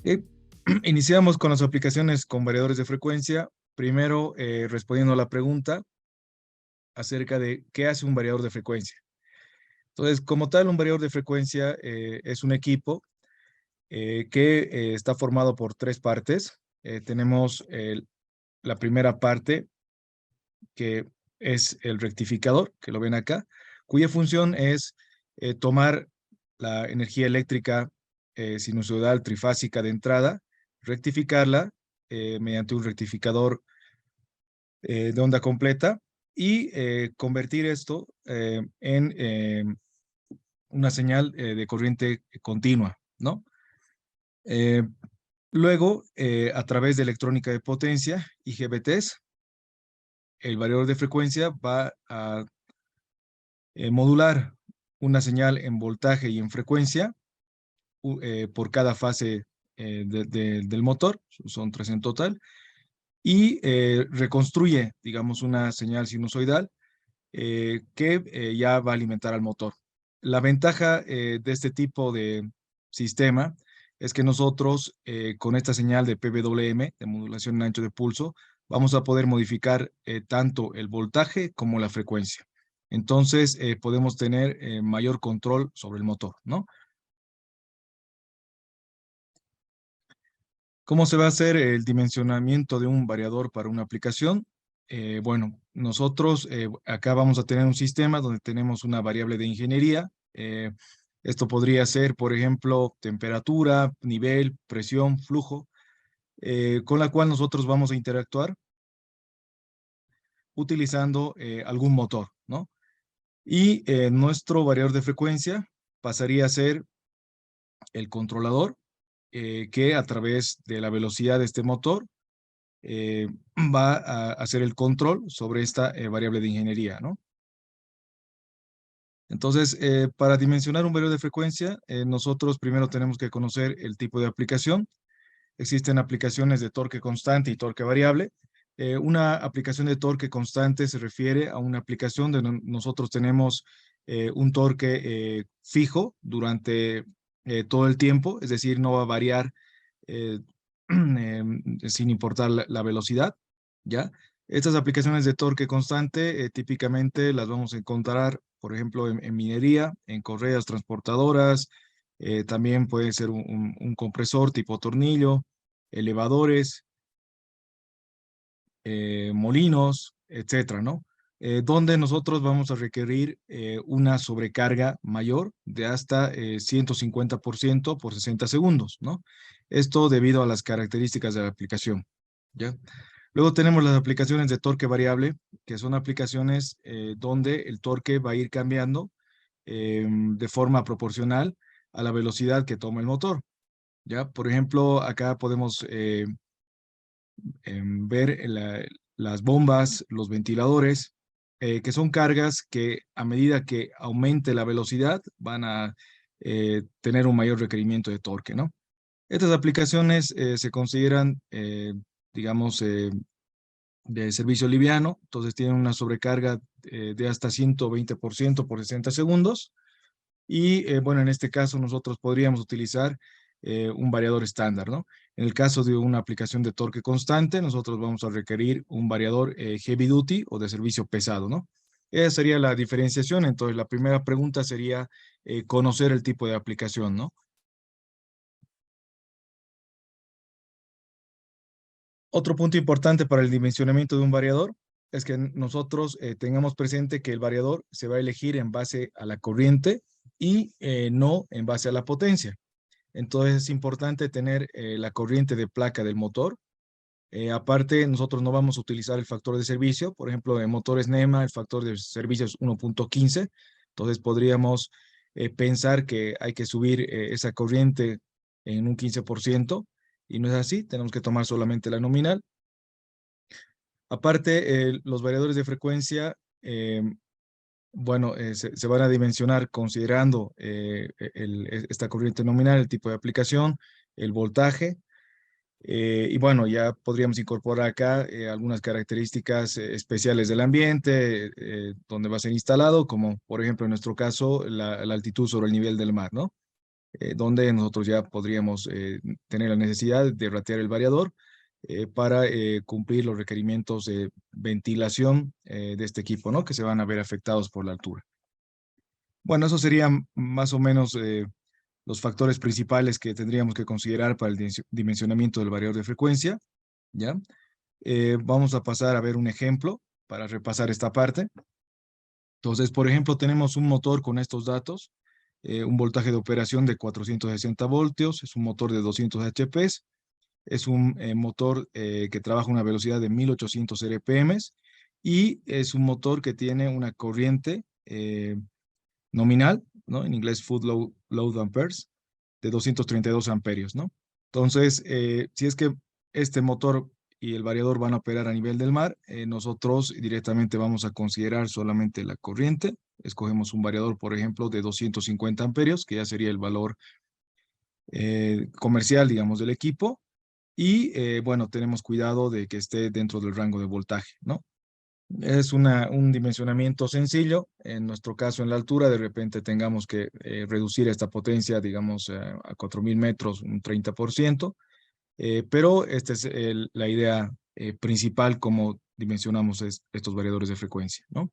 Ok. Iniciamos con las aplicaciones con variadores de frecuencia. Primero, respondiendo a la pregunta acerca de qué hace un variador de frecuencia. Entonces, como tal, un variador de frecuencia es un equipo que está formado por tres partes. Tenemos la primera parte, que es el rectificador, que lo ven acá, cuya función es tomar la energía eléctrica sinusoidal trifásica de entrada, rectificarla mediante un rectificador de onda completa y convertir esto en una señal de corriente continua, ¿no? Eh, Luego, a través de electrónica de potencia, IGBTs, el variador de frecuencia va a modular una señal en voltaje y en frecuencia por cada fase del motor, son tres en total, y reconstruye, digamos, una señal sinusoidal que ya va a alimentar al motor. La ventaja de este tipo de sistema es que nosotros con esta señal de PWM, de modulación en ancho de pulso, vamos a poder modificar tanto el voltaje como la frecuencia. Entonces podemos tener mayor control sobre el motor, ¿no? ¿Cómo se va a hacer el dimensionamiento de un variador para una aplicación? Bueno, nosotros acá vamos a tener un sistema donde tenemos una variable de ingeniería. Esto podría ser, por ejemplo, temperatura, nivel, presión, flujo, con la cual nosotros vamos a interactuar utilizando algún motor, ¿no? Y nuestro variador de frecuencia pasaría a ser el controlador que a través de la velocidad de este motor eh, va a hacer el control sobre esta variable de ingeniería, ¿no? Entonces, para dimensionar un variador de frecuencia, nosotros primero tenemos que conocer el tipo de aplicación. Existen aplicaciones de torque constante y torque variable. Una aplicación de torque constante se refiere a una aplicación donde nosotros tenemos un torque fijo durante todo el tiempo, es decir, no va a variar eh, sin importar la velocidad, ¿ya? Estas aplicaciones de torque constante típicamente las vamos a encontrar, por ejemplo, en minería, en correas transportadoras, también puede ser un compresor tipo tornillo, elevadores, molinos, etcétera, ¿no? Donde nosotros vamos a requerir una sobrecarga mayor de hasta 150% por 60 segundos, ¿no? Esto debido a las características de la aplicación, ¿ya? Luego tenemos las aplicaciones de torque variable, que son aplicaciones donde el torque va a ir cambiando de forma proporcional a la velocidad que toma el motor, ¿ya? Por ejemplo, acá podemos ver las bombas, los ventiladores, que son cargas que a medida que aumente la velocidad van a tener un mayor requerimiento de torque, ¿no? Estas aplicaciones se consideran, digamos, de servicio liviano, entonces tienen una sobrecarga de hasta 120% por 60 segundos. Y bueno, en este caso nosotros podríamos utilizar un variador estándar, ¿no? En el caso de una aplicación de torque constante, nosotros vamos a requerir un variador heavy duty o de servicio pesado, ¿no? Esa sería la diferenciación. Entonces, la primera pregunta sería conocer el tipo de aplicación, ¿no? Otro punto importante para el dimensionamiento de un variador es que nosotros tengamos presente que el variador se va a elegir en base a la corriente y no en base a la potencia. Entonces es importante tener la corriente de placa del motor. Aparte, nosotros no vamos a utilizar el factor de servicio. Por ejemplo, en motores NEMA, el factor de servicio es 1.15. Entonces podríamos pensar que hay que subir esa corriente en un 15%. Y no es así, tenemos que tomar solamente la nominal. Aparte, los variadores de frecuencia, bueno, se van a dimensionar considerando esta corriente nominal, el tipo de aplicación, el voltaje, y bueno, ya podríamos incorporar acá algunas características especiales del ambiente, donde va a ser instalado, como por ejemplo en nuestro caso la altitud sobre el nivel del mar, ¿no? donde nosotros ya podríamos tener la necesidad de ratear el variador para cumplir los requerimientos de ventilación de este equipo, ¿no? Que se van a ver afectados por la altura. Bueno, esos serían más o menos los factores principales que tendríamos que considerar para el dimensionamiento del variador de frecuencia, ¿ya? Vamos a pasar a ver un ejemplo para repasar esta parte. Entonces, por ejemplo, tenemos un motor con estos datos, un voltaje de operación de 460 voltios, es un motor de 200 HP, es un motor que trabaja a una velocidad de 1800 RPM y es un motor que tiene una corriente nominal, ¿no? En inglés Full Load Amperes, de 232 amperios, ¿no? Entonces, si es que este motor y el variador van a operar a nivel del mar, nosotros directamente vamos a considerar solamente la corriente. Escogemos un variador, por ejemplo, de 250 amperios, que ya sería el valor comercial, digamos, del equipo. Y, bueno, tenemos cuidado de que esté dentro del rango de voltaje, ¿no? Es un dimensionamiento sencillo. En nuestro caso, en la altura, de repente tengamos que reducir esta potencia, digamos, a 4000 metros, un 30%. Pero esta es la idea principal, como dimensionamos estos variadores de frecuencia, ¿no?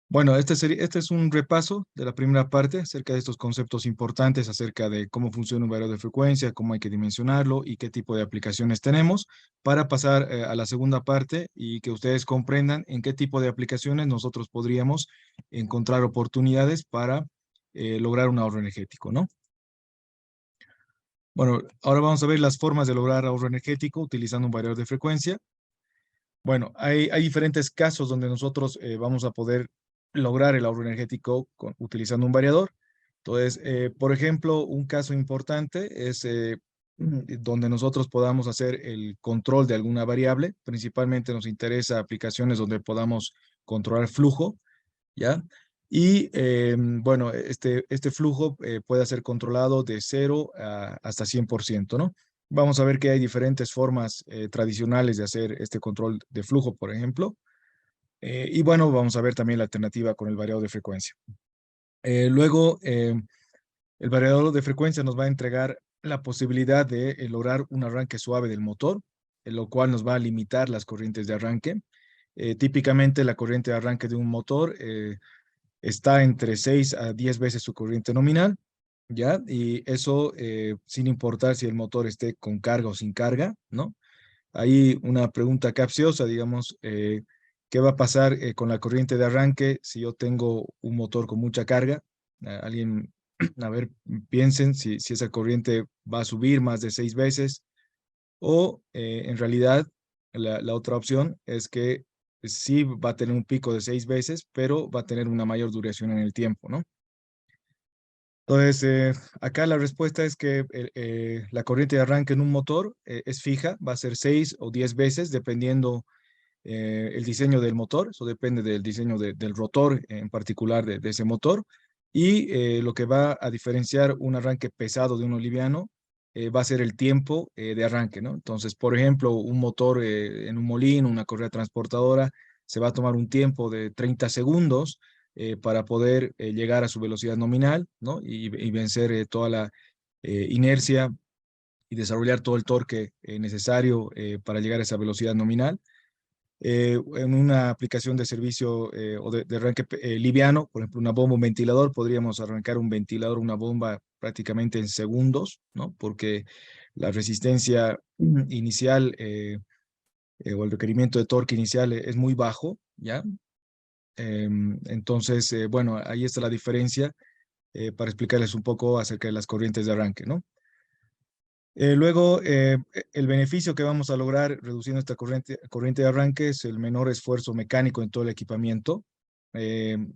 Bueno, este es un repaso de la primera parte acerca de estos conceptos importantes, acerca de cómo funciona un variador de frecuencia, cómo hay que dimensionarlo y qué tipo de aplicaciones tenemos, para pasar a la segunda parte y que ustedes comprendan en qué tipo de aplicaciones nosotros podríamos encontrar oportunidades para lograr un ahorro energético, ¿no? Bueno, ahora vamos a ver las formas de lograr ahorro energético utilizando un variador de frecuencia. Bueno, hay diferentes casos donde nosotros vamos a poder lograr el ahorro energético utilizando un variador. Entonces, por ejemplo, un caso importante es donde nosotros podamos hacer el control de alguna variable. Principalmente nos interesa aplicaciones donde podamos controlar flujo, ¿ya? Y bueno, este flujo puede ser controlado de 0 hasta 100%, ¿no? Vamos a ver que hay diferentes formas tradicionales de hacer este control de flujo, por ejemplo. Y bueno, vamos a ver también la alternativa con el variador de frecuencia. Luego, el variador de frecuencia nos va a entregar la posibilidad de lograr un arranque suave del motor, lo cual nos va a limitar las corrientes de arranque. Típicamente la corriente de arranque de un motor está entre 6 a 10 veces su corriente nominal, ¿ya? Y eso sin importar si el motor esté con carga o sin carga, ¿no? Hay una pregunta capciosa, digamos, ¿qué va a pasar con la corriente de arranque si yo tengo un motor con mucha carga? Alguien, a ver, piensen si esa corriente va a subir más de 6 veces o en realidad la otra opción es que sí va a tener un pico de 6 veces, pero va a tener una mayor duración en el tiempo, ¿no? Entonces, acá la respuesta es que la corriente de arranque en un motor es fija, va a ser 6 o 10 veces, dependiendo el diseño del motor. Eso depende del diseño del rotor en particular de ese motor. Y lo que va a diferenciar un arranque pesado de uno liviano va a ser el tiempo de arranque, ¿no? Entonces, por ejemplo, un motor en un molino, una correa transportadora, se va a tomar un tiempo de 30 segundos para poder llegar a su velocidad nominal, ¿no? Y vencer toda la inercia y desarrollar todo el torque necesario para llegar a esa velocidad nominal. En una aplicación de servicio o de arranque liviano, por ejemplo, una bomba, un ventilador, podríamos arrancar un ventilador, una bomba prácticamente en segundos, ¿no? Porque la resistencia inicial o el requerimiento de torque inicial es muy bajo, ¿ya? Entonces, bueno, ahí está la diferencia para explicarles un poco acerca de las corrientes de arranque, ¿no? Luego, el beneficio que vamos a lograr reduciendo esta corriente de arranque es el menor esfuerzo mecánico en todo el equipamiento.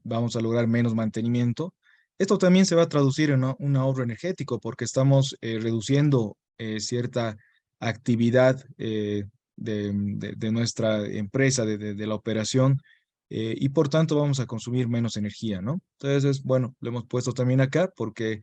Vamos a lograr menos mantenimiento. Esto también se va a traducir en un ahorro energético porque estamos reduciendo cierta actividad de nuestra empresa, de la operación, y por tanto vamos a consumir menos energía, ¿no? Entonces, bueno, lo hemos puesto también acá porque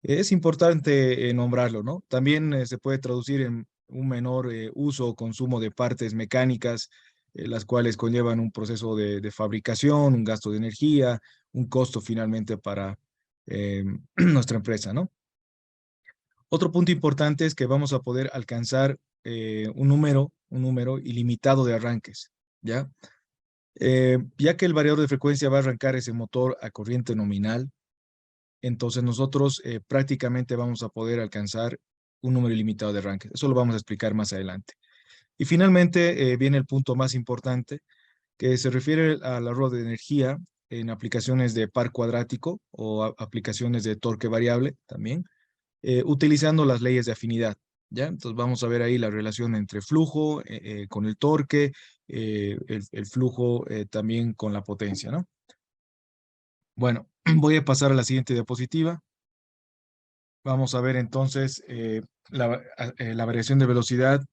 es importante nombrarlo, ¿no? También se puede traducir en un menor uso o consumo de partes mecánicas, las cuales conllevan un proceso de fabricación, un gasto de energía, un costo finalmente para nuestra empresa, ¿no? Otro punto importante es que vamos a poder alcanzar un número ilimitado de arranques, ¿ya? Ya que el variador de frecuencia va a arrancar ese motor a corriente nominal, entonces nosotros prácticamente vamos a poder alcanzar un número ilimitado de arranques. Eso lo vamos a explicar más adelante. Y finalmente viene el punto más importante, que se refiere al ahorro de energía en aplicaciones de par cuadrático o aplicaciones de torque variable también, utilizando las leyes de afinidad, ¿ya? Entonces vamos a ver ahí la relación entre flujo con el torque, el flujo también con la potencia, ¿no? Bueno, voy a pasar a la siguiente diapositiva. Vamos a ver entonces la variación de velocidad,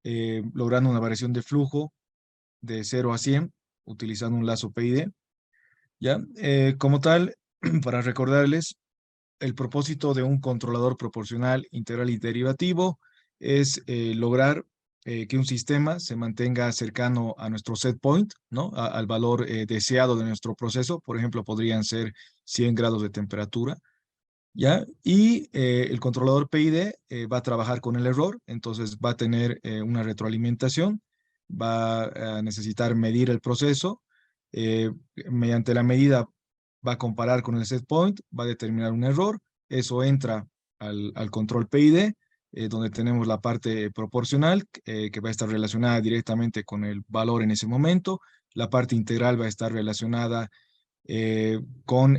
logrando una variación de flujo de 0 a 100, utilizando un lazo PID. ¿Ya? Como tal, para recordarles, el propósito de un controlador proporcional, integral y derivativo es lograr que un sistema se mantenga cercano a nuestro set point, ¿no? Al valor deseado de nuestro proceso. Por ejemplo, podrían ser 100 grados de temperatura, ¿ya? Y el controlador PID va a trabajar con el error, entonces va a tener una retroalimentación, va a necesitar medir el proceso, eh, mediante la medida va a comparar con el set point, va a determinar un error, eso entra al control PID, donde tenemos la parte proporcional, que va a estar relacionada directamente con el valor en ese momento, la parte integral va a estar relacionada con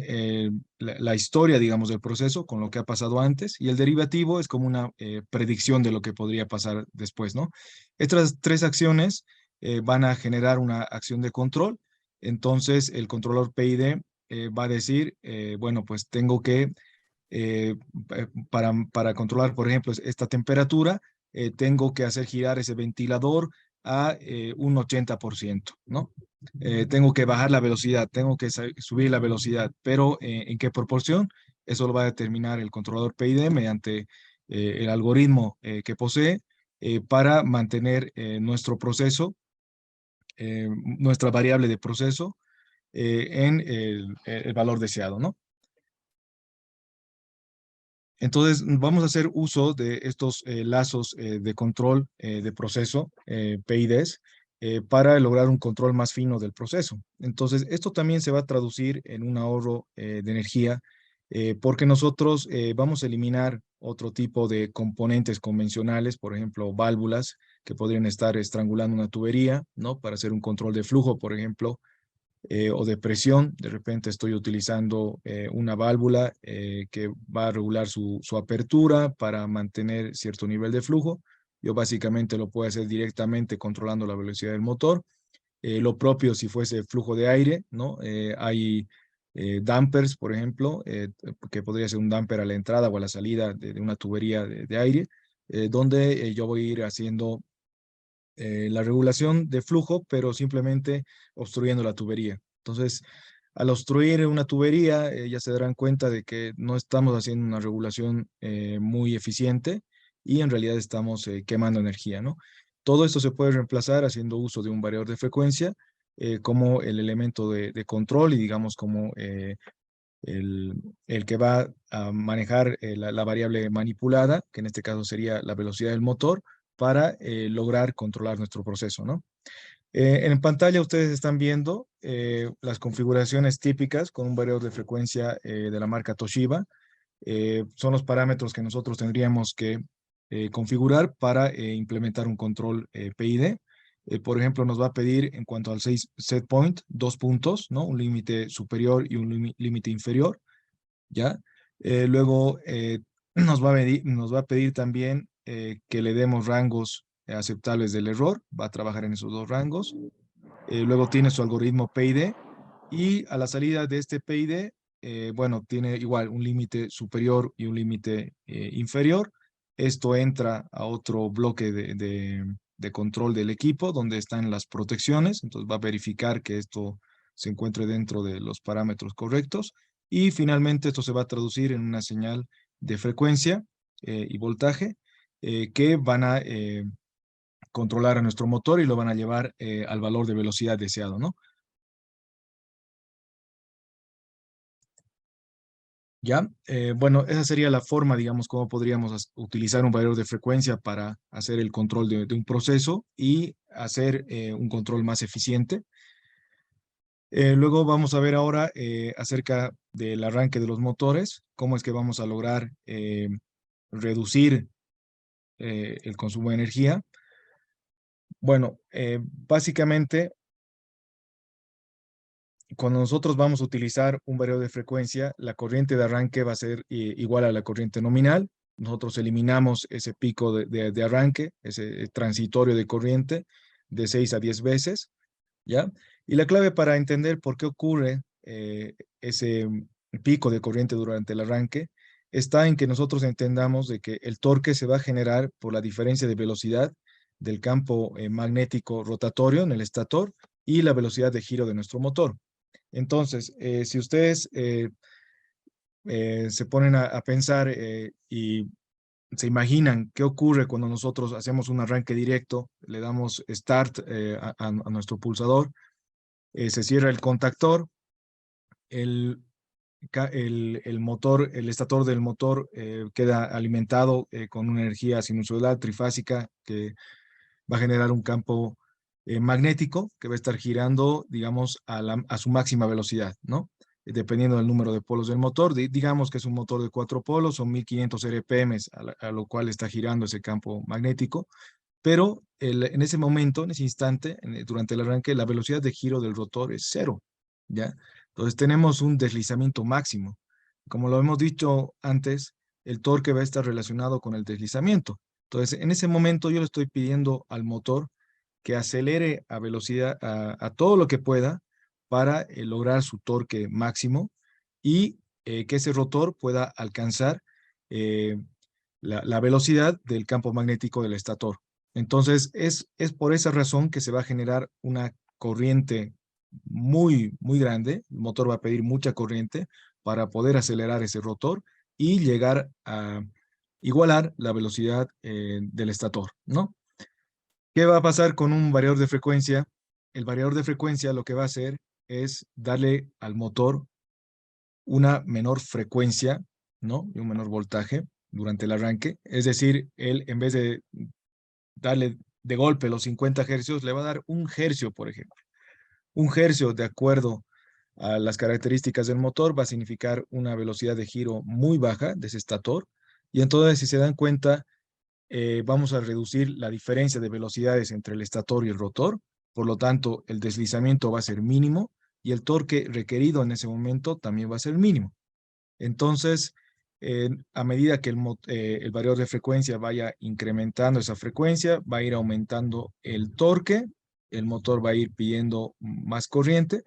la historia, digamos, del proceso, con lo que ha pasado antes, y el derivativo es como una predicción de lo que podría pasar después, ¿no? Estas tres acciones van a generar una acción de control, entonces el controlador PID va a decir, bueno, pues tengo que, para controlar, por ejemplo, esta temperatura, tengo que hacer girar ese ventilador a un 80%, ¿no? Tengo que bajar la velocidad, tengo que subir la velocidad, pero ¿en qué proporción? Eso lo va a determinar el controlador PID mediante el algoritmo que posee para mantener nuestro proceso, nuestra variable de proceso en el valor deseado, ¿no? Entonces, vamos a hacer uso de estos lazos de control de proceso, PIDs, para lograr un control más fino del proceso. Entonces, esto también se va a traducir en un ahorro de energía, porque nosotros vamos a eliminar otro tipo de componentes convencionales, por ejemplo, válvulas que podrían estar estrangulando una tubería, ¿no? Para hacer un control de flujo, por ejemplo, o de presión. De repente estoy utilizando una válvula que va a regular su apertura para mantener cierto nivel de flujo. Yo básicamente lo puedo hacer directamente controlando la velocidad del motor. Lo propio si fuese flujo de aire, ¿no? Hay dampers, por ejemplo, que podría ser un damper a la entrada o a la salida de una tubería de aire, donde yo voy a ir haciendo la regulación de flujo, pero simplemente obstruyendo la tubería. Entonces, al obstruir una tubería, ya se darán cuenta de que no estamos haciendo una regulación muy eficiente y en realidad estamos quemando energía, ¿no? Todo esto se puede reemplazar haciendo uso de un variador de frecuencia como el elemento de control y digamos como el, el que va a manejar la variable manipulada, que en este caso sería la velocidad del motor, para lograr controlar nuestro proceso, ¿no? En pantalla ustedes están viendo las configuraciones típicas con un variador de frecuencia de la marca Toshiba. Son los parámetros que nosotros tendríamos que configurar para implementar un control PID. Por ejemplo, nos va a pedir en cuanto al set point, 2 puntos, ¿no? Un límite superior y un límite inferior, ¿ya? Luego nos va a pedir también que le demos rangos aceptables del error, va a trabajar en esos dos rangos. Luego tiene su algoritmo PID y a la salida de este PID, bueno, tiene igual un límite superior y un límite inferior. Esto entra a otro bloque de control del equipo donde están las protecciones, entonces va a verificar que esto se encuentre dentro de los parámetros correctos y finalmente esto se va a traducir en una señal de frecuencia y voltaje que van a controlar a nuestro motor y lo van a llevar al valor de velocidad deseado, ¿no? ¿Ya? Bueno, esa sería la forma, digamos, cómo podríamos utilizar un variador de frecuencia para hacer el control de un proceso y hacer un control más eficiente. Luego vamos a ver ahora acerca del arranque de los motores, cómo es que vamos a lograr reducir el consumo de energía. Bueno, básicamente, cuando nosotros vamos a utilizar un variador de frecuencia, la corriente de arranque va a ser igual a la corriente nominal. Nosotros eliminamos ese pico de arranque, ese transitorio de corriente, de 6 a 10 veces, ¿ya? Y la clave para entender por qué ocurre ese pico de corriente durante el arranque está en que nosotros entendamos de que el torque se va a generar por la diferencia de velocidad del campo magnético rotatorio en el estator y la velocidad de giro de nuestro motor. Entonces, si ustedes se ponen a pensar y se imaginan qué ocurre cuando nosotros hacemos un arranque directo, le damos start a nuestro pulsador, se cierra el contactor, el, el motor, el estator del motor queda alimentado con una energía sinusoidal trifásica que va a generar un campo magnético que va a estar girando, digamos, a su máxima velocidad, ¿no? Dependiendo del número de polos del motor, digamos que es un motor de 4 polos, son 1500 RPM a lo cual está girando ese campo magnético, pero en ese momento, en ese instante, durante el arranque, la velocidad de giro del rotor es cero, ¿ya? Entonces tenemos un deslizamiento máximo. Como lo hemos dicho antes, el torque va a estar relacionado con el deslizamiento. Entonces, en ese momento yo le estoy pidiendo al motor que acelere a velocidad, a todo lo que pueda para lograr su torque máximo y que ese rotor pueda alcanzar eh, la velocidad del campo magnético del estator. Entonces, es por esa razón que se va a generar una corriente muy, muy grande. El motor va a pedir mucha corriente para poder acelerar ese rotor y llegar a igualar la velocidad del estator, ¿no? ¿Qué va a pasar con un variador de frecuencia? El variador de frecuencia lo que va a hacer es darle al motor una menor frecuencia, ¿no? Y un menor voltaje durante el arranque. Es decir, él en vez de darle de golpe los 50 hercios, le va a dar 1 hercio, por ejemplo. 1 hercio, de acuerdo a las características del motor, va a significar una velocidad de giro muy baja de ese estator. Y entonces, si se dan cuenta, vamos a reducir la diferencia de velocidades entre el estator y el rotor. Por lo tanto, el deslizamiento va a ser mínimo y el torque requerido en ese momento también va a ser mínimo. Entonces, a medida que el variador de frecuencia vaya incrementando esa frecuencia, va a ir aumentando el torque, el motor va a ir pidiendo más corriente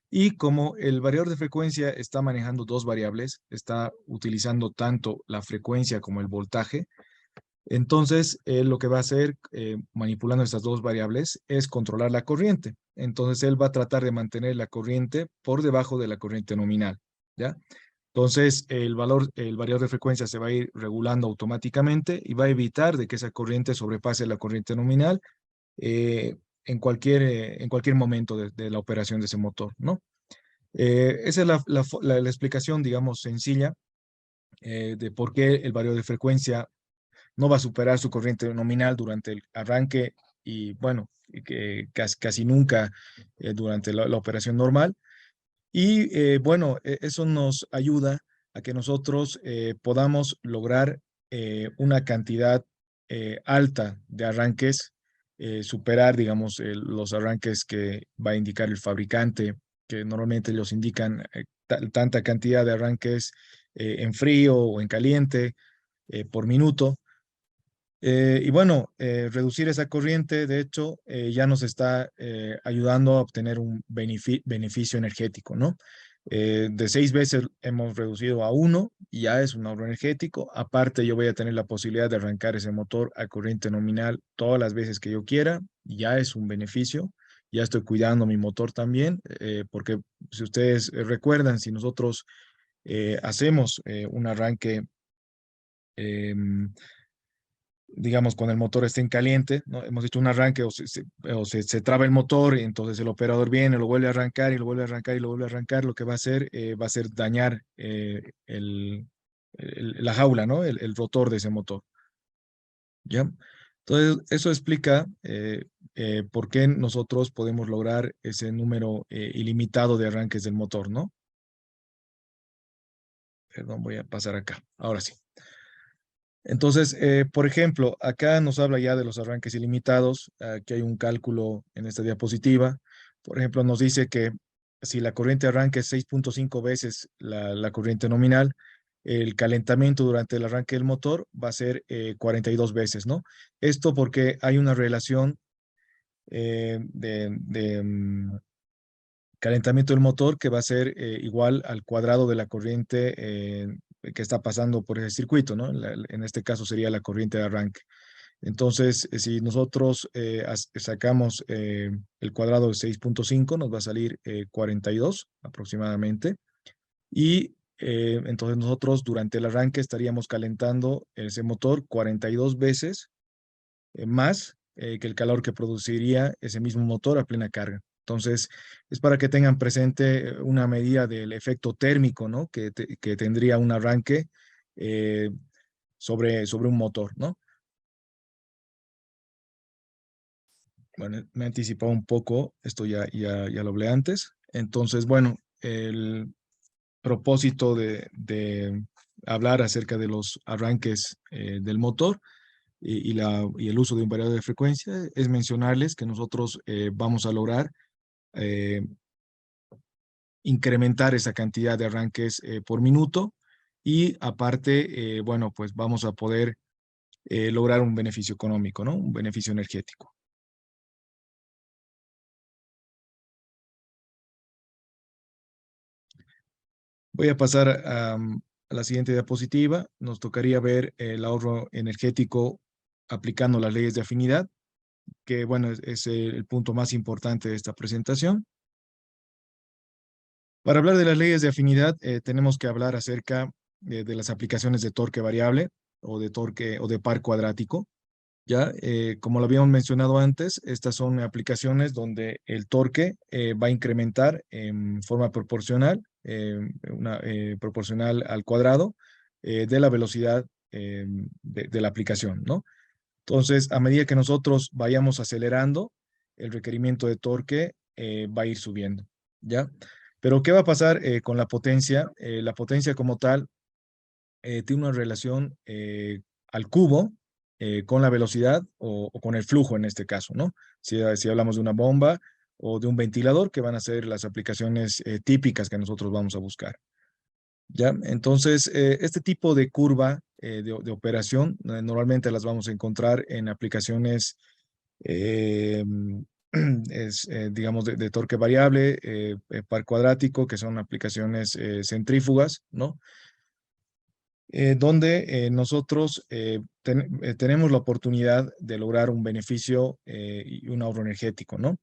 y como el variador de frecuencia está manejando dos variables, está utilizando tanto la frecuencia como el voltaje, entonces él lo que va a hacer manipulando estas dos variables es controlar la corriente. Entonces él va a tratar de mantener la corriente por debajo de la corriente nominal, ¿ya? Entonces, el variador de frecuencia se va a ir regulando automáticamente y va a evitar de que esa corriente sobrepase la corriente nominal eh, en cualquier momento de la operación de ese motor, ¿no? Esa es la explicación, digamos, sencilla de por qué el variador de frecuencia no va a superar su corriente nominal durante el arranque y, bueno, que casi nunca durante la operación normal. Y bueno, eso nos ayuda a que nosotros podamos lograr una cantidad alta de arranques, superar, digamos, los arranques que va a indicar el fabricante, que normalmente los indican tanta cantidad de arranques en frío o en caliente por minuto. Y bueno, reducir esa corriente, de hecho, ya nos está ayudando a obtener un beneficio energético, ¿no? De 6 veces hemos reducido a 1 y ya es un ahorro energético. Aparte, yo voy a tener la posibilidad de arrancar ese motor a corriente nominal todas las veces que yo quiera. Ya es un beneficio. Ya estoy cuidando mi motor también, porque si ustedes recuerdan, si nosotros hacemos un arranque em, digamos, cuando el motor esté en caliente, ¿no? Hemos hecho un arranque se traba el motor, y entonces el operador viene, lo vuelve a arrancar y lo vuelve a arrancar y lo vuelve a arrancar, lo que va a ser dañar la jaula, ¿no? El rotor de ese motor, ¿ya? Entonces, eso explica por qué nosotros podemos lograr ese número ilimitado de arranques del motor, ¿no? Perdón, voy a pasar acá. Ahora sí. Entonces, por ejemplo, acá nos habla ya de los arranques ilimitados. Aquí hay un cálculo en esta diapositiva. Por ejemplo, nos dice que si la corriente de arranque es 6.5 veces la corriente nominal, el calentamiento durante el arranque del motor va a ser 42 veces, ¿no? Esto porque hay una relación de calentamiento del motor que va a ser igual al cuadrado de la corriente que está pasando por ese circuito, ¿no? En este caso sería la corriente de arranque. Entonces, si nosotros sacamos el cuadrado de 6.5, nos va a salir 42 aproximadamente. Y entonces nosotros durante el arranque estaríamos calentando ese motor 42 veces más que el calor que produciría ese mismo motor a plena carga. Entonces, es para que tengan presente una medida del efecto térmico, ¿no? Que tendría un arranque eh, sobre un motor, ¿no? Bueno, me he anticipado un poco, esto ya lo hablé antes. Entonces, bueno, el propósito de hablar acerca de los arranques del motor y el uso de un variador de frecuencia es mencionarles que nosotros vamos a lograr eh, incrementar esa cantidad de arranques por minuto y aparte, bueno, pues vamos a poder lograr un beneficio económico, ¿no? Un beneficio energético. Voy a pasar a la siguiente diapositiva. Nos tocaría ver el ahorro energético aplicando las leyes de afinidad, que bueno, es el punto más importante de esta presentación. Para hablar de las leyes de afinidad, tenemos que hablar acerca de las aplicaciones de torque variable o de torque o de par cuadrático. Ya, como lo habíamos mencionado antes, estas son aplicaciones donde el torque va a incrementar en forma proporcional, proporcional al cuadrado de la velocidad de la aplicación, ¿no? Entonces, a medida que nosotros vayamos acelerando, el requerimiento de torque va a ir subiendo, ¿ya? Pero, ¿qué va a pasar con la potencia? La potencia como tal tiene una relación al cubo con la velocidad o con el flujo en este caso, ¿no? Si hablamos de una bomba o de un ventilador, que van a ser las aplicaciones típicas que nosotros vamos a buscar. ¿Ya? Entonces, este tipo de curva de operación normalmente las vamos a encontrar en aplicaciones, eh, digamos, de torque variable, par cuadrático, que son aplicaciones centrífugas, ¿no? Donde nosotros tenemos la oportunidad de lograr un beneficio y un ahorro energético, ¿no?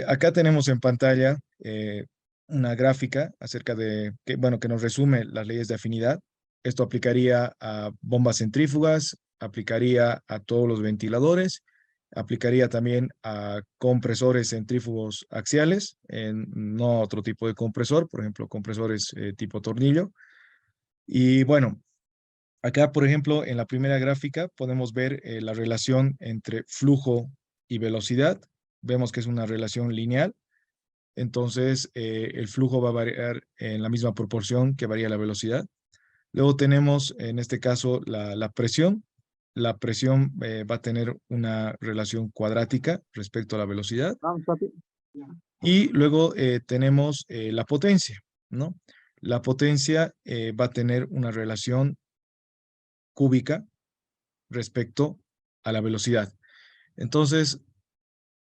Acá tenemos en pantalla una gráfica acerca de, que, bueno, que nos resume las leyes de afinidad. Esto aplicaría a bombas centrífugas, aplicaría a todos los ventiladores, aplicaría también a compresores centrífugos axiales, no a otro tipo de compresor, por ejemplo, compresores tipo tornillo. Y bueno, acá, por ejemplo, en la primera gráfica podemos ver la relación entre flujo y velocidad. Vemos que es una relación lineal. Entonces, el flujo va a variar en la misma proporción que varía la velocidad. Luego tenemos, en este caso, la presión. La presión va a tener una relación cuadrática respecto a la velocidad. Vamos, papi. Y luego tenemos la potencia, ¿no? La potencia va a tener una relación cúbica respecto a la velocidad. Entonces,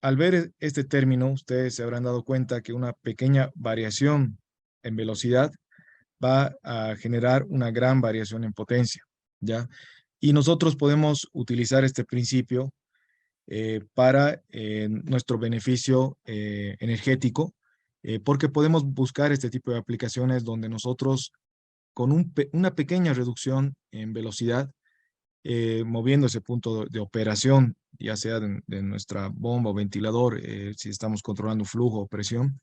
al ver este término, ustedes se habrán dado cuenta que una pequeña variación en velocidad va a generar una gran variación en potencia, ¿ya? Y nosotros podemos utilizar este principio para nuestro beneficio energético, porque podemos buscar este tipo de aplicaciones donde nosotros, con una pequeña reducción en velocidad, moviendo ese punto de operación, ya sea de nuestra bomba o ventilador, si estamos controlando flujo o presión,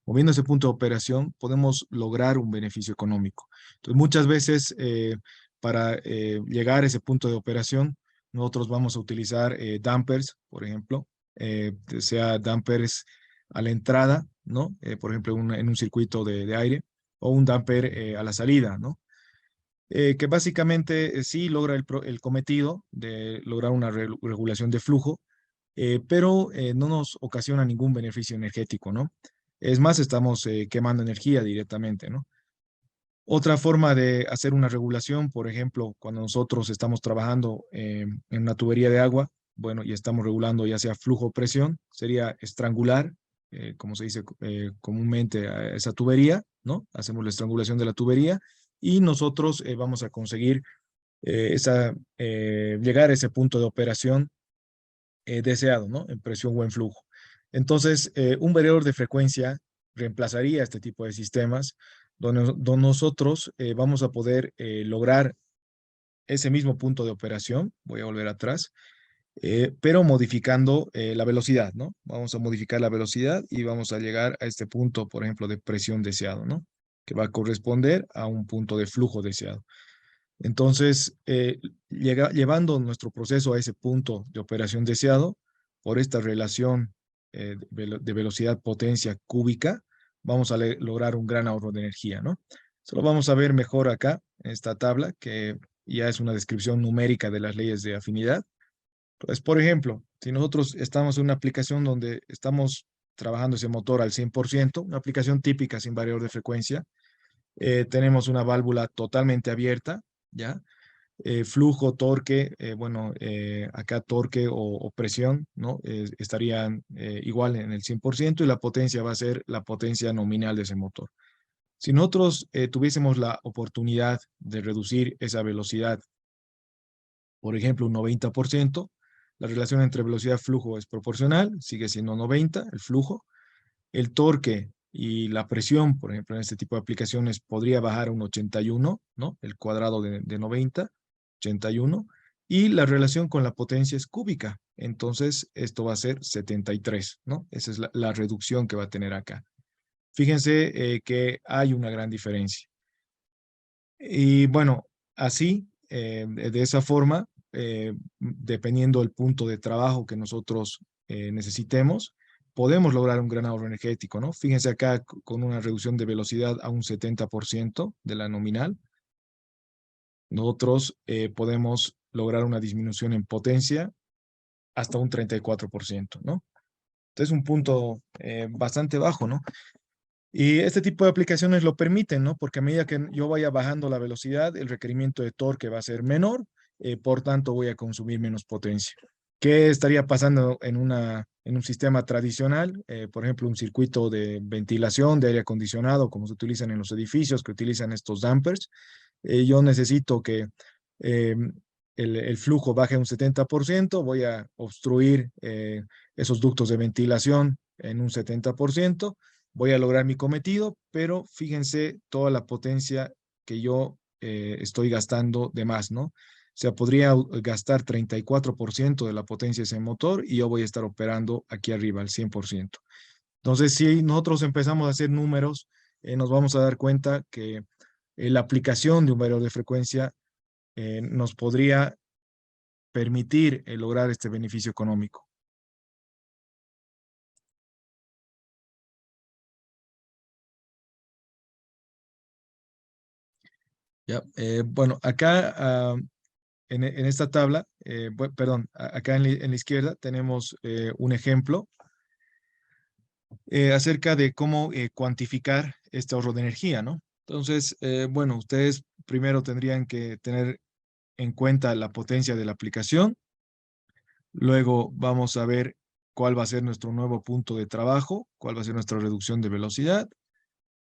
moviendo ese punto de operación, podemos lograr un beneficio económico. Entonces, muchas veces, para llegar a ese punto de operación, nosotros vamos a utilizar dampers, por ejemplo, sea dampers a la entrada, ¿no? Por ejemplo, en un circuito de aire, o un damper a la salida, ¿no? Que básicamente sí logra el cometido de lograr una regulación de flujo, pero no nos ocasiona ningún beneficio energético, ¿no? Es más, estamos quemando energía directamente, ¿no? Otra forma de hacer una regulación, por ejemplo, cuando nosotros estamos trabajando en una tubería de agua, bueno, y estamos regulando ya sea flujo o presión, sería estrangular, como se dice comúnmente, a esa tubería, ¿no? Hacemos la estrangulación de la tubería y nosotros vamos a conseguir llegar a ese punto de operación deseado, ¿no? En presión o en flujo. Entonces, un variador de frecuencia reemplazaría este tipo de sistemas donde nosotros vamos a poder lograr ese mismo punto de operación, voy a volver atrás, pero modificando la velocidad, ¿no? Vamos a modificar la velocidad y vamos a llegar a este punto, por ejemplo, de presión deseado, ¿no? Que va a corresponder a un punto de flujo deseado. Entonces, llevando nuestro proceso a ese punto de operación deseado, por esta relación de velocidad-potencia cúbica, vamos a lograr un gran ahorro de energía, ¿no? Eso lo vamos a ver mejor acá, en esta tabla, que ya es una descripción numérica de las leyes de afinidad. Entonces, por ejemplo, si nosotros estamos en una aplicación donde estamos trabajando ese motor al 100%, una aplicación típica sin variador de frecuencia, tenemos una válvula totalmente abierta, ¿ya? Flujo, torque, bueno, acá torque o presión, ¿no? Estarían igual en el 100% y la potencia va a ser la potencia nominal de ese motor. Si nosotros tuviésemos la oportunidad de reducir esa velocidad, por ejemplo, un 90%, la relación entre velocidad-flujo es proporcional, sigue siendo 90 el flujo. El torque y la presión, por ejemplo, en este tipo de aplicaciones podría bajar a un 81, ¿no? El cuadrado de 90, 81. Y la relación con la potencia es cúbica. Entonces, esto va a ser 73, ¿no? Esa es la reducción que va a tener acá. Fíjense que hay una gran diferencia. Y bueno, así, de esa forma, dependiendo del punto de trabajo que nosotros necesitemos, podemos lograr un gran ahorro energético, ¿no? Fíjense acá con una reducción de velocidad a un 70% de la nominal, nosotros podemos lograr una disminución en potencia hasta un 34%, ¿no? Entonces, un punto bastante bajo, ¿no? Y este tipo de aplicaciones lo permiten, ¿no? Porque a medida que yo vaya bajando la velocidad, el requerimiento de torque va a ser menor, por tanto voy a consumir menos potencia. ¿Qué estaría pasando en un sistema tradicional? Por ejemplo, un circuito de ventilación, de aire acondicionado, como se utilizan en los edificios que utilizan estos dampers. Yo necesito que eh, el flujo baje un 70%, voy a obstruir esos ductos de ventilación en un 70%, voy a lograr mi cometido, pero fíjense toda la potencia que yo estoy gastando de más, ¿no? O sea, podría gastar 34% de la potencia de ese motor y yo voy a estar operando aquí arriba al 100%. Entonces, si nosotros empezamos a hacer números, nos vamos a dar cuenta que la aplicación de un variador de frecuencia nos podría permitir lograr este beneficio económico. Ya, bueno, acá en esta tabla, perdón, acá en la izquierda tenemos un ejemplo acerca de cómo cuantificar este ahorro de energía, ¿no? Entonces, bueno, ustedes primero tendrían que tener en cuenta la potencia de la aplicación, luego vamos a ver cuál va a ser nuestro nuevo punto de trabajo, cuál va a ser nuestra reducción de velocidad,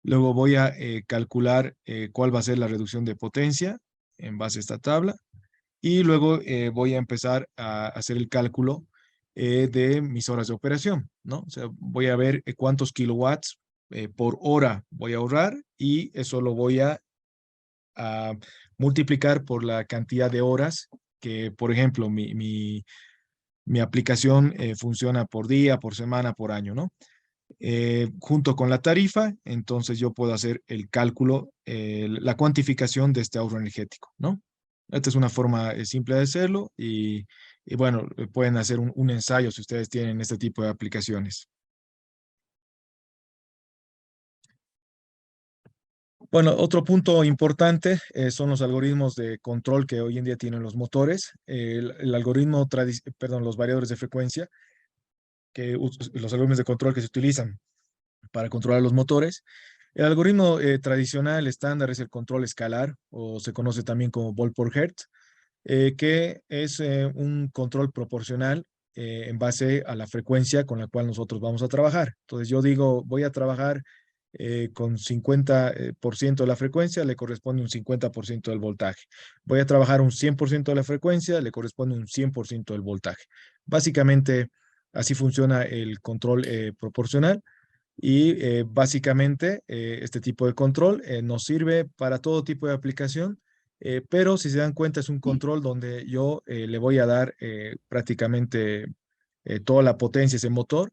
luego voy a calcular cuál va a ser la reducción de potencia en base a esta tabla, y luego voy a empezar a hacer el cálculo de mis horas de operación, ¿no? O sea, voy a ver cuántos kilowatts por hora voy a ahorrar y eso lo voy a multiplicar por la cantidad de horas que, por ejemplo, mi aplicación funciona por día, por semana, por año, ¿no? Junto con la tarifa, entonces yo puedo hacer el cálculo, la cuantificación de este ahorro energético, ¿no? Esta es una forma simple de hacerlo y bueno, pueden hacer un ensayo si ustedes tienen este tipo de aplicaciones. Bueno, otro punto importante son los algoritmos de control que hoy en día tienen los motores. El algoritmo, perdón, los variadores de frecuencia, los algoritmos de control que se utilizan para controlar los motores. El algoritmo tradicional estándar es el control escalar, o se conoce también como volt por Hertz, que es un control proporcional en base a la frecuencia con la cual nosotros vamos a trabajar. Entonces yo digo, voy a trabajar con 50% de la frecuencia, le corresponde un 50% del voltaje. Voy a trabajar un 100% de la frecuencia, le corresponde un 100% del voltaje. Básicamente, así funciona el control proporcional. Y básicamente este tipo de control nos sirve para todo tipo de aplicación, pero si se dan cuenta es un control donde yo le voy a dar prácticamente toda la potencia a ese motor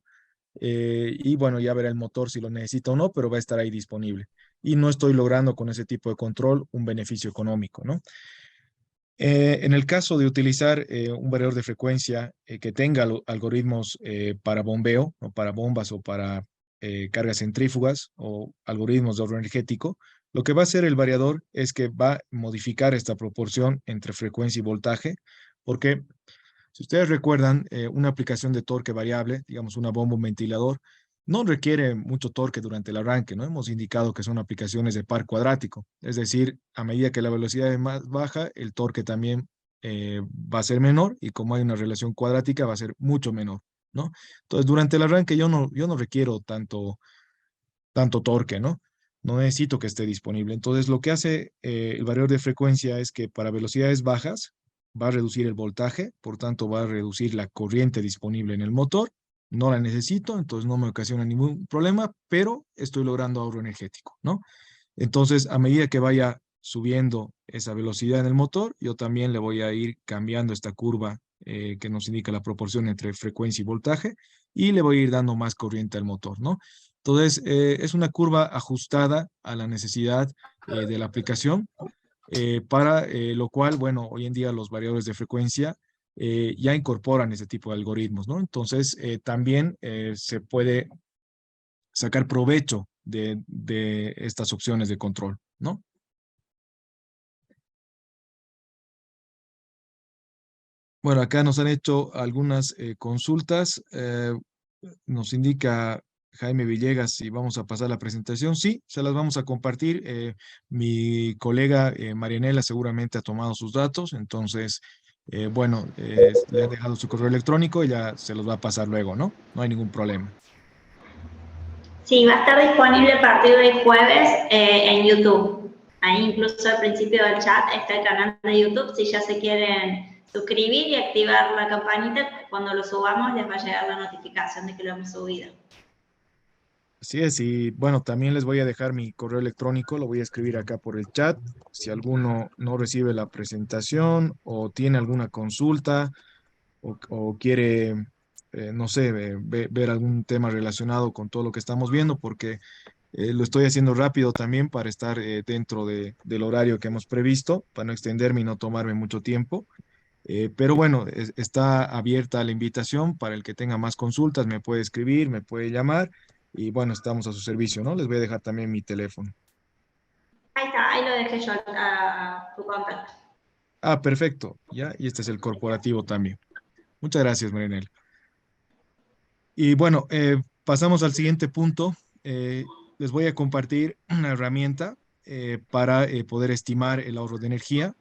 y bueno, ya verá el motor si lo necesita o no, pero va a estar ahí disponible. Y no estoy logrando con ese tipo de control un beneficio económico, ¿no? En el caso de utilizar un variador de frecuencia que tenga algoritmos para bombeo, o para bombas o para cargas centrífugas o algoritmos de ahorro energético, lo que va a hacer el variador es que va a modificar esta proporción entre frecuencia y voltaje, porque si ustedes recuerdan, una aplicación de torque variable, digamos una bomba, un ventilador, no requiere mucho torque durante el arranque, ¿no? Hemos indicado que son aplicaciones de par cuadrático, es decir, a medida que la velocidad es más baja, el torque también va a ser menor y como hay una relación cuadrática va a ser mucho menor, ¿no? Entonces, durante el arranque yo no requiero tanto torque, ¿no? No necesito que esté disponible. Entonces, lo que hace el variador de frecuencia es que para velocidades bajas va a reducir el voltaje, por tanto va a reducir la corriente disponible en el motor. No la necesito, entonces no me ocasiona ningún problema, pero estoy logrando ahorro energético, ¿no? Entonces, a medida que vaya subiendo esa velocidad en el motor, yo también le voy a ir cambiando esta curva que nos indica la proporción entre frecuencia y voltaje y le voy a ir dando más corriente al motor, ¿no? Entonces, es una curva ajustada a la necesidad de la aplicación, para lo cual, bueno, hoy en día los variadores de frecuencia ya incorporan ese tipo de algoritmos, ¿no? Entonces, también se puede sacar provecho de estas opciones de control, ¿no? Bueno, acá nos han hecho algunas consultas. Nos indica Jaime Villegas si vamos a pasar la presentación. Sí, se las vamos a compartir. Mi colega Marianela seguramente ha tomado sus datos, entonces, bueno, le ha dejado su correo electrónico y ya se los va a pasar luego, ¿no? No hay ningún problema. Sí, va a estar disponible a partir del jueves en YouTube. Ahí incluso al principio del chat está el canal de YouTube. Si ya se quieren suscribir y activar la campanita, cuando lo subamos les va a llegar la notificación de que lo hemos subido. Así es, y bueno, también les voy a dejar mi correo electrónico, lo voy a escribir acá por el chat. Si alguno no recibe la presentación o tiene alguna consulta o quiere, no sé, ver algún tema relacionado con todo lo que estamos viendo, porque lo estoy haciendo rápido también para estar dentro del horario que hemos previsto, para no extenderme y no tomarme mucho tiempo. Pero bueno, está abierta la invitación para el que tenga más consultas, me puede escribir, me puede llamar y bueno, estamos a su servicio, ¿no? Les voy a dejar también mi teléfono. Ahí está, ahí lo dejé yo a tu contacto. Ah, perfecto, ya, y este es el corporativo también. Muchas gracias, Marinel. Y bueno, pasamos al siguiente punto. Les voy a compartir una herramienta para poder estimar el ahorro de energía.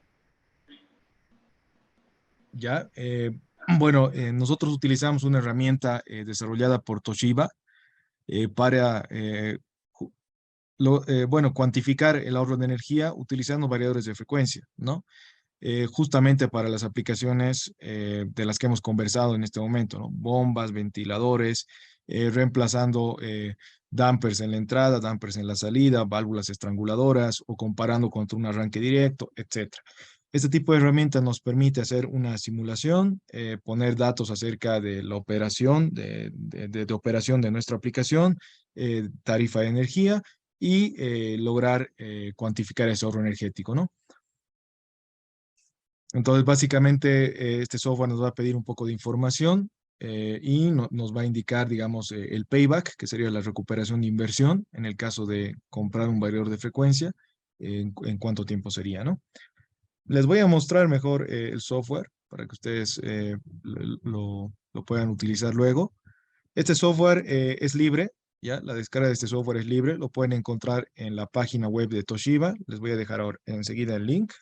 Ya, bueno, nosotros utilizamos una herramienta desarrollada por Toshiba para, bueno, cuantificar el ahorro de energía utilizando variadores de frecuencia, ¿no? Justamente para las aplicaciones de las que hemos conversado en este momento, ¿no? Bombas, ventiladores, reemplazando dampers en la entrada, dampers en la salida, válvulas estranguladoras o comparando contra un arranque directo, etcétera. Este tipo de herramienta nos permite hacer una simulación, poner datos acerca de la operación, de operación de nuestra aplicación, tarifa de energía y lograr cuantificar ese ahorro energético, ¿no? Entonces, básicamente, este software nos va a pedir un poco de información y nos va a indicar, digamos, el payback, que sería la recuperación de inversión en el caso de comprar un variador de frecuencia, en cuánto tiempo sería, ¿no? Les voy a mostrar mejor el software para que ustedes lo puedan utilizar luego. Este software es libre, ¿ya? La descarga de este software es libre, lo pueden encontrar en la página web de Toshiba. Les voy a dejar ahora enseguida el link.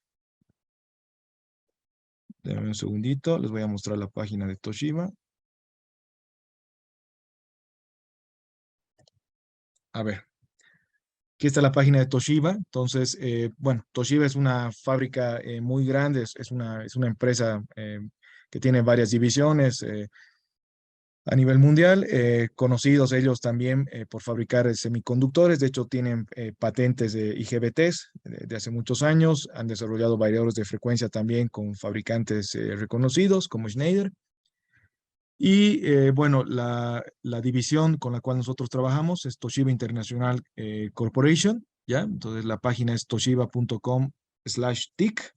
Denme un segundito, les voy a mostrar la página de Toshiba. A ver, aquí está la página de Toshiba. Entonces, bueno, Toshiba es una fábrica muy grande, es una empresa que tiene varias divisiones a nivel mundial, conocidos ellos también por fabricar semiconductores. De hecho, tienen patentes de IGBTs de hace muchos años, han desarrollado variadores de frecuencia también con fabricantes reconocidos como Schneider. Y bueno, la división con la cual nosotros trabajamos es Toshiba International Corporation, ¿ya? Entonces la página es toshiba.com/TIC.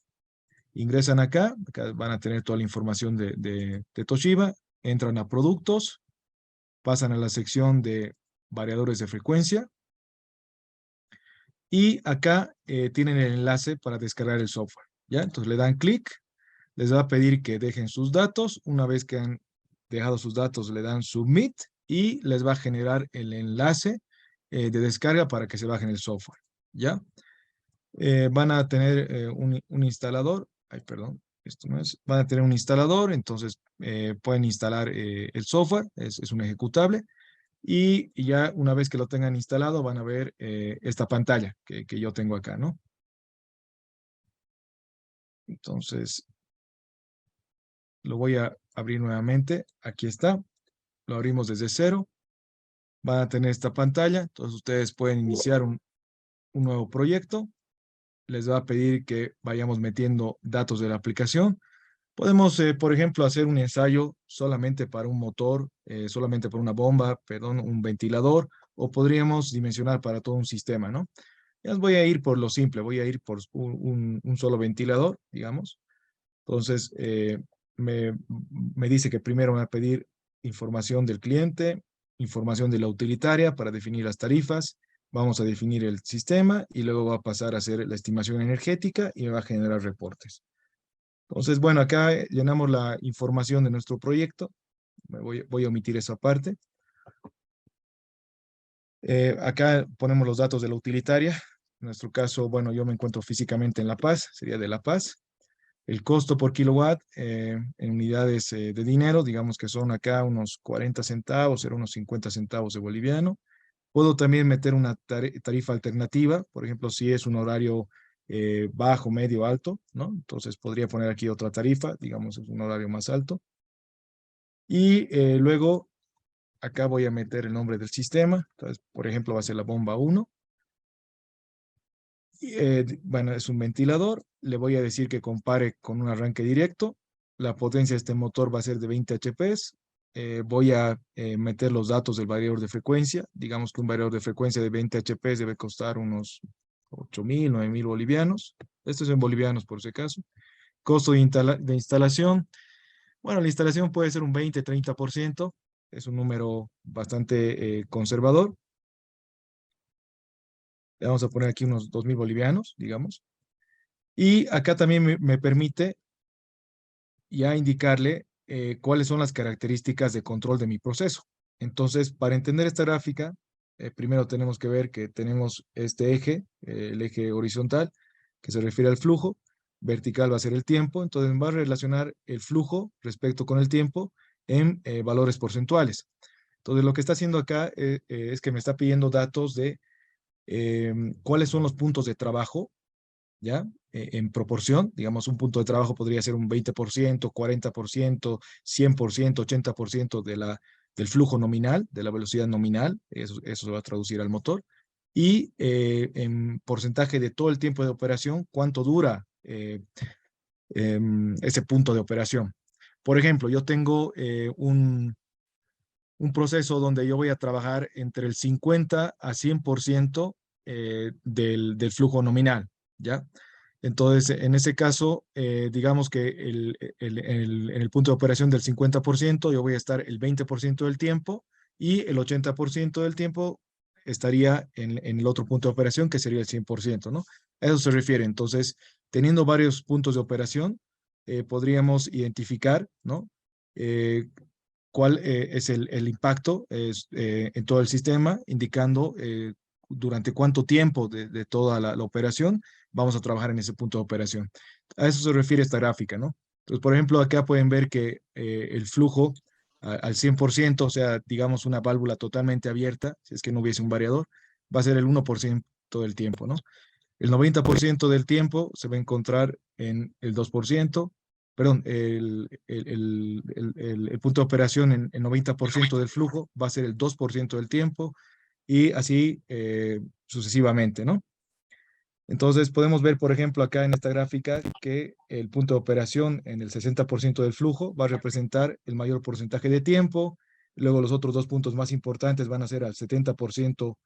Ingresan acá, acá van a tener toda la información de Toshiba, entran a productos, pasan a la sección de variadores de frecuencia y acá tienen el enlace para descargar el software, ¿ya? Entonces le dan clic, les va a pedir que dejen sus datos. Una vez que han dejado sus datos, le dan Submit y les va a generar el enlace de descarga para que se bajen el software, ¿ya? Van a tener un instalador. Ay, perdón, esto no es. Van a tener un instalador, entonces pueden instalar el software, es un ejecutable. Y ya una vez que lo tengan instalado, van a ver esta pantalla que yo tengo acá, ¿no? Entonces, lo voy a abrir nuevamente. Aquí está. Lo abrimos desde cero. Van a tener esta pantalla. Entonces, ustedes pueden iniciar un nuevo proyecto. Les va a pedir que vayamos metiendo datos de la aplicación. Podemos, por ejemplo, hacer un ensayo solamente para un motor, solamente para una bomba, perdón, un ventilador, o podríamos dimensionar para todo un sistema, ¿no? Ya voy a ir por lo simple, voy a ir por un solo ventilador, digamos. Entonces, me dice que primero me va a pedir información del cliente, información de la utilitaria para definir las tarifas, vamos a definir el sistema y luego va a pasar a hacer la estimación energética y me va a generar reportes. Entonces, bueno, acá llenamos la información de nuestro proyecto. Voy a omitir esa parte. Acá ponemos los datos de la utilitaria. En nuestro caso, bueno, yo me encuentro físicamente en La Paz, sería de La Paz. El costo por kilowatt en unidades de dinero, digamos que son acá unos 40 centavos, era unos 50 centavos de boliviano. Puedo también meter una tarifa alternativa, por ejemplo, si es un horario bajo, medio, alto, ¿no? Entonces podría poner aquí otra tarifa, digamos, es un horario más alto. Y luego acá voy a meter el nombre del sistema. Entonces, por ejemplo, va a ser la bomba 1. Bueno, es un ventilador. Le voy a decir que compare con un arranque directo. La potencia de este motor va a ser de 20 HP. Voy a meter los datos del variador de frecuencia. Digamos que un variador de frecuencia de 20 HP debe costar unos 8.000, 9.000 bolivianos. Esto es en bolivianos por si acaso. Costo de instalación. Bueno, la instalación puede ser un 20, 30%. Es un número bastante conservador. Le vamos a poner aquí unos 2.000 bolivianos, digamos. Y acá también me permite ya indicarle cuáles son las características de control de mi proceso. Entonces, para entender esta gráfica, primero tenemos que ver que tenemos este eje, el eje horizontal, que se refiere al flujo, vertical va a ser el tiempo, entonces va a relacionar el flujo respecto con el tiempo en valores porcentuales. Entonces, lo que está haciendo acá es que me está pidiendo datos de cuáles son los puntos de trabajo, ¿ya? En proporción, digamos, un punto de trabajo podría ser un 20%, 40%, 100%, 80% del flujo nominal, de la velocidad nominal, eso se va a traducir al motor, y en porcentaje de todo el tiempo de operación, cuánto dura ese punto de operación. Por ejemplo, yo tengo un proceso donde yo voy a trabajar entre el 50 a 100% del flujo nominal, ¿ya? Entonces, en ese caso, digamos que en el punto de operación del 50%, yo voy a estar el 20% del tiempo y el 80% del tiempo estaría en el otro punto de operación, que sería el 100%, ¿no? A eso se refiere. Entonces, teniendo varios puntos de operación, podríamos identificar, ¿no? Eh, cuál es el impacto en todo el sistema, indicando durante cuánto tiempo de toda la operación vamos a trabajar en ese punto de operación. A eso se refiere esta gráfica, ¿no? Entonces, por ejemplo, acá pueden ver que el flujo al 100%, o sea, digamos una válvula totalmente abierta, si es que no hubiese un variador, va a ser el 1% del tiempo, ¿no? El 90% del tiempo se va a encontrar en el 2%, perdón, el punto de operación en el 90% del flujo va a ser el 2% del tiempo y así sucesivamente, ¿no? Entonces podemos ver, por ejemplo, acá en esta gráfica que el punto de operación en el 60% del flujo va a representar el mayor porcentaje de tiempo. Luego los otros dos puntos más importantes van a ser al 70%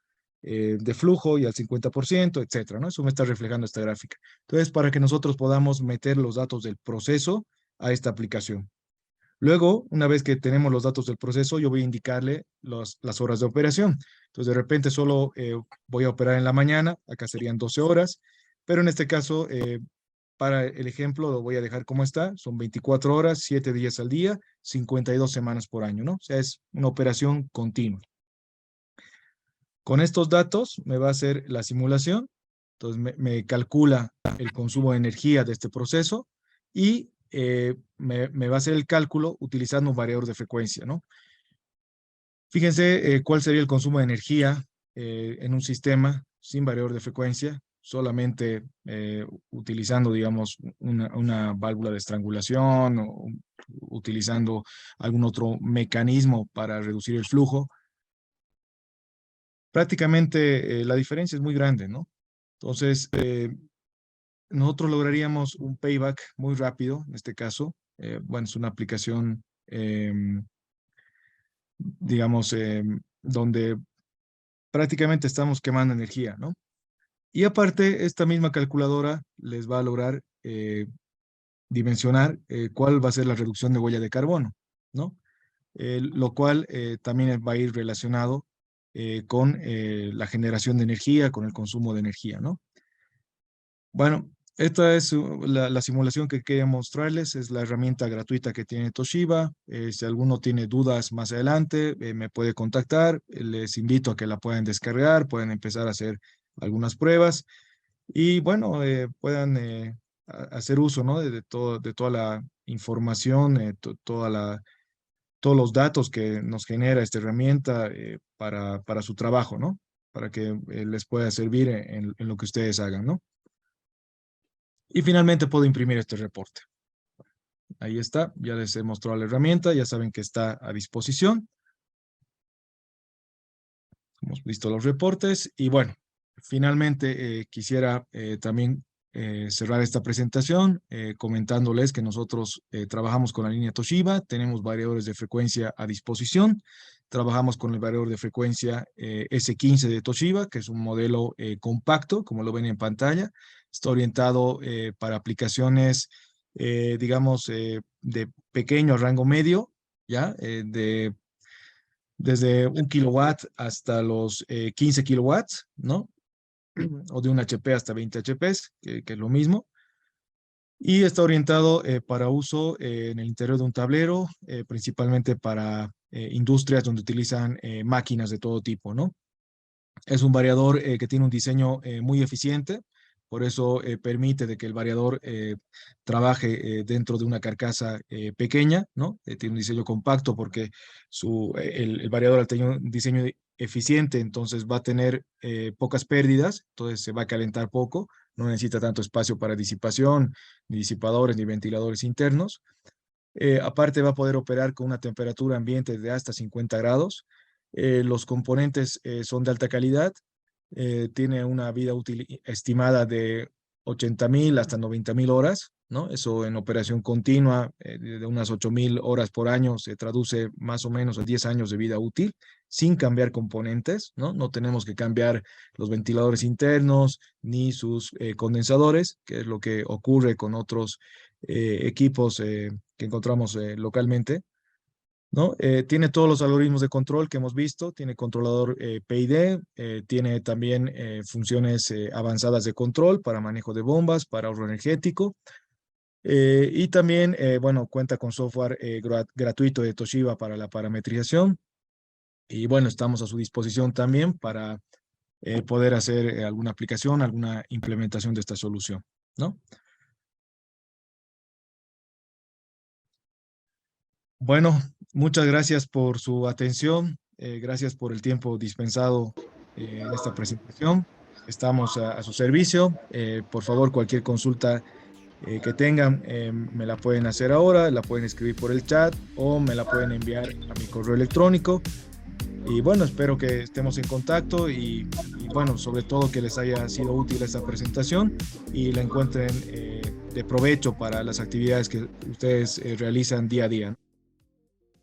de flujo y al 50%, etcétera, ¿no? Eso me está reflejando esta gráfica. Entonces, para que nosotros podamos meter los datos del proceso a esta aplicación. Luego, una vez que tenemos los datos del proceso, yo voy a indicarle las horas de operación. Entonces, de repente solo voy a operar en la mañana, acá serían 12 horas, pero en este caso, para el ejemplo, lo voy a dejar como está, son 24 horas, 7 días al día, 52 semanas por año, ¿no? O sea, es una operación continua. Con estos datos me va a hacer la simulación, entonces me calcula el consumo de energía de este proceso y me va a hacer el cálculo utilizando un variador de frecuencia, ¿no? Fíjense cuál sería el consumo de energía en un sistema sin variador de frecuencia, solamente utilizando, digamos, una válvula de estrangulación o utilizando algún otro mecanismo para reducir el flujo. Prácticamente la diferencia es muy grande, ¿no? Entonces, nosotros lograríamos un payback muy rápido, en este caso. Bueno, es una aplicación, digamos, donde prácticamente estamos quemando energía, ¿no? Y aparte, esta misma calculadora les va a lograr dimensionar cuál va a ser la reducción de huella de carbono, ¿no? Lo cual también va a ir relacionado con la generación de energía, con el consumo de energía, ¿no? Bueno, esta es la simulación que quería mostrarles, es la herramienta gratuita que tiene Toshiba. Si alguno tiene dudas más adelante, me puede contactar. Les invito a que la puedan descargar, pueden empezar a hacer algunas pruebas y bueno, puedan hacer uso, ¿no? De toda la información, todos los datos que nos genera esta herramienta para su trabajo, ¿no? Para que les pueda servir en lo que ustedes hagan, ¿no? Y finalmente puedo imprimir este reporte. Ahí está, ya les he mostrado la herramienta, ya saben que está a disposición. Hemos visto los reportes y bueno, finalmente quisiera también cerrar esta presentación comentándoles que nosotros trabajamos con la línea Toshiba, tenemos variadores de frecuencia a disposición, trabajamos con el variador de frecuencia S15 de Toshiba, que es un modelo compacto, como lo ven en pantalla, está orientado para aplicaciones, digamos, de pequeño rango medio, ¿ya? Desde 1 kilowatt hasta los 15 kilowatts, ¿no? O de 1 HP hasta 20 HPs, que es lo mismo. Y está orientado para uso en el interior de un tablero, principalmente para industrias donde utilizan máquinas de todo tipo, ¿no? Es un variador que tiene un diseño muy eficiente, por eso permite de que el variador trabaje dentro de una carcasa pequeña, ¿no? Tiene un diseño compacto porque el variador al tener un diseño eficiente, entonces va a tener pocas pérdidas, entonces se va a calentar poco, no necesita tanto espacio para disipación, ni disipadores, ni ventiladores internos. Aparte va a poder operar con una temperatura ambiente de hasta 50 grados. Los componentes son de alta calidad. Tiene una vida útil estimada de 80.000 hasta 90.000 horas. ¿no? Eso en operación continua de unas 8.000 horas por año se traduce más o menos a 10 años de vida útil sin cambiar componentes, ¿no? No tenemos que cambiar los ventiladores internos ni sus condensadores, que es lo que ocurre con otros equipos que encontramos localmente, ¿no? Tiene todos los algoritmos de control que hemos visto, tiene controlador PID, tiene también funciones avanzadas de control para manejo de bombas, para ahorro energético, y también, bueno, cuenta con software gratuito de Toshiba para la parametrización. Y bueno, estamos a su disposición también para poder hacer alguna aplicación, alguna implementación de esta solución, ¿no? Bueno, muchas gracias por su atención. Gracias por el tiempo dispensado en esta presentación. Estamos a su servicio. Por favor, cualquier consulta que tengan, me la pueden hacer ahora, la pueden escribir por el chat o me la pueden enviar a mi correo electrónico. Y bueno, espero que estemos en contacto y bueno, sobre todo que les haya sido útil esta presentación y la encuentren de provecho para las actividades que ustedes realizan día a día.